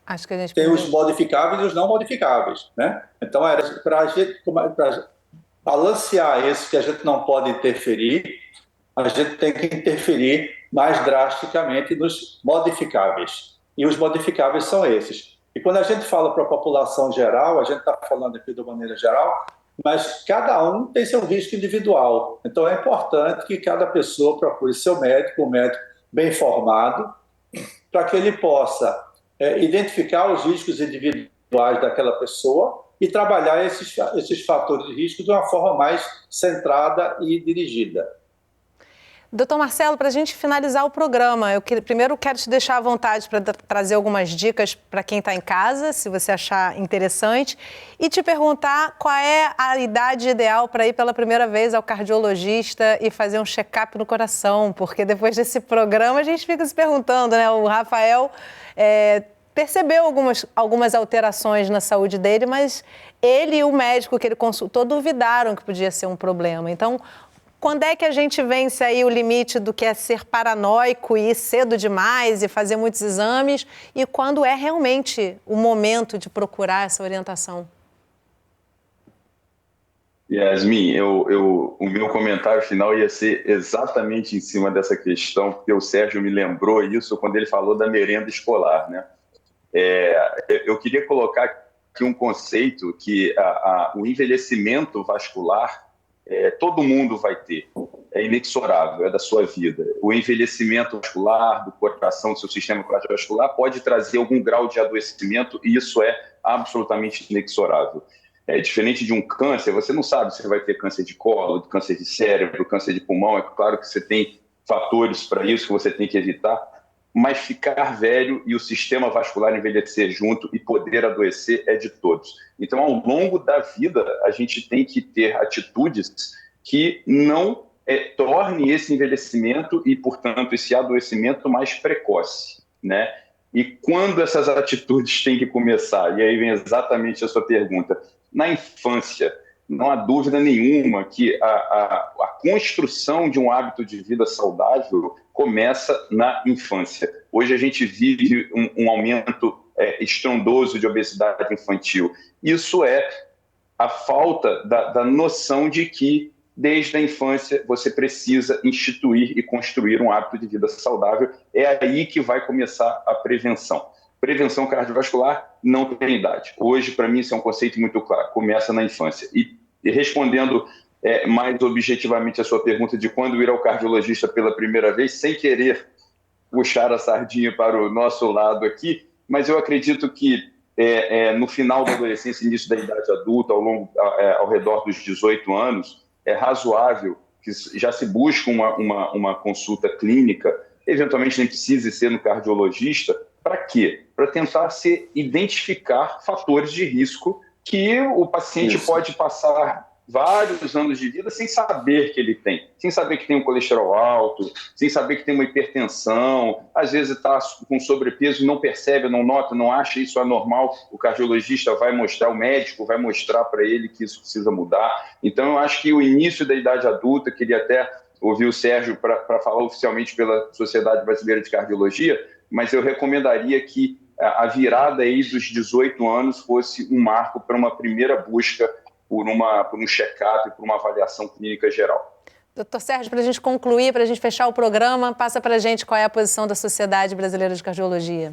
Acho que a gente tem os modificáveis e os não modificáveis, né? Então, para balancear esse que a gente não pode interferir, a gente tem que interferir mais drasticamente nos modificáveis. E os modificáveis são esses. E quando a gente fala para a população geral, a gente está falando aqui de maneira geral, mas cada um tem seu risco individual. Então, é importante que cada pessoa procure seu médico, um médico bem formado, para que ele possa identificar os riscos individuais daquela pessoa e trabalhar esses fatores de risco de uma forma mais centrada e dirigida. Doutor Marcelo, para a gente finalizar o programa, primeiro quero te deixar à vontade para trazer algumas dicas para quem está em casa, se você achar interessante, e te perguntar qual é a idade ideal para ir pela primeira vez ao cardiologista e fazer um check-up no coração, porque depois desse programa a gente fica se perguntando, né? O Rafael percebeu algumas alterações na saúde dele, mas ele e o médico que ele consultou duvidaram que podia ser um problema. Então, quando é que a gente vence aí o limite do que é ser paranoico e ir cedo demais e fazer muitos exames? E quando é realmente o momento de procurar essa orientação? Yasmin, o meu comentário final ia ser exatamente em cima dessa questão, porque o Sérgio me lembrou isso quando ele falou da merenda escolar, né? Eu queria colocar aqui um conceito que o envelhecimento vascular todo mundo vai ter, é inexorável, é da sua vida. O envelhecimento vascular, do coração, do seu sistema cardiovascular, pode trazer algum grau de adoecimento e isso é absolutamente inexorável. Diferente de um câncer, você não sabe se vai ter câncer de colo, câncer de cérebro, câncer de pulmão, é claro que você tem fatores para isso que você tem que evitar, mas ficar velho e o sistema vascular envelhecer junto e poder adoecer é de todos. Então, ao longo da vida, a gente tem que ter atitudes que não tornem esse envelhecimento e, portanto, esse adoecimento mais precoce, né? E quando essas atitudes têm que começar? E aí vem exatamente a sua pergunta. Na infância, não há dúvida nenhuma que a construção de um hábito de vida saudável começa na infância. Hoje a gente vive um aumento estrondoso de obesidade infantil. Isso é a falta da noção de que, desde a infância, você precisa instituir e construir um hábito de vida saudável. É aí que vai começar a prevenção. Prevenção cardiovascular não tem idade. Hoje, para mim, isso é um conceito muito claro. Começa na infância. E respondendo mais objetivamente a sua pergunta de quando ir ao cardiologista pela primeira vez, sem querer puxar a sardinha para o nosso lado aqui, mas eu acredito que no final da adolescência, início da idade adulta, ao redor dos 18 anos, é razoável que já se busque uma consulta clínica, eventualmente nem precise ser no cardiologista. Para quê? Para tentar identificar fatores de risco que o paciente pode passar vários anos de vida sem saber que ele tem, sem saber que tem um colesterol alto, sem saber que tem uma hipertensão, às vezes está com sobrepeso e não percebe, não nota, não acha isso anormal, o cardiologista vai mostrar, o médico vai mostrar para ele que isso precisa mudar. Então eu acho que o início da idade adulta, queria até ouvir o Sérgio para falar oficialmente pela Sociedade Brasileira de Cardiologia, mas eu recomendaria que a virada aí dos 18 anos fosse um marco para uma primeira busca por um check-up, por uma avaliação clínica geral. Doutor Sérgio, para a gente concluir, para a gente fechar o programa, passa para a gente qual é a posição da Sociedade Brasileira de Cardiologia.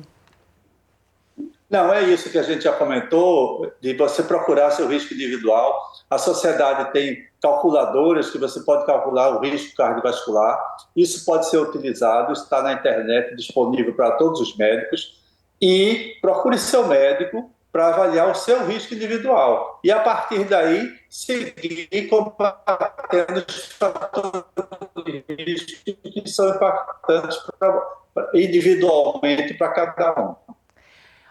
Não, é isso que a gente já comentou, de você procurar seu risco individual. A sociedade tem calculadoras que você pode calcular o risco cardiovascular. Isso pode ser utilizado, está na internet, disponível para todos os médicos. E procure seu médico para avaliar o seu risco individual. E, a partir daí, seguir combatendo os fatores de risco que são impactantes individualmente para cada um.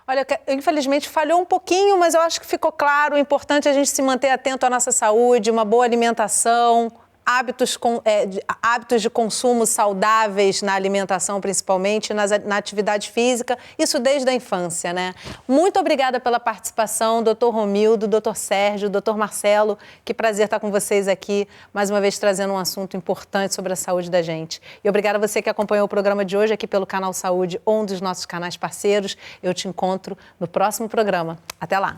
Olha, infelizmente falhou um pouquinho, mas eu acho que ficou claro. O importante é a gente se manter atento à nossa saúde, uma boa alimentação, hábitos de consumo saudáveis na alimentação, principalmente, na atividade física, isso desde a infância, né? Muito obrigada pela participação, doutor Romildo, doutor Sérgio, doutor Marcelo. Que prazer estar com vocês aqui, mais uma vez trazendo um assunto importante sobre a saúde da gente. E obrigada a você que acompanhou o programa de hoje aqui pelo Canal Saúde, um dos nossos canais parceiros. Eu te encontro no próximo programa. Até lá!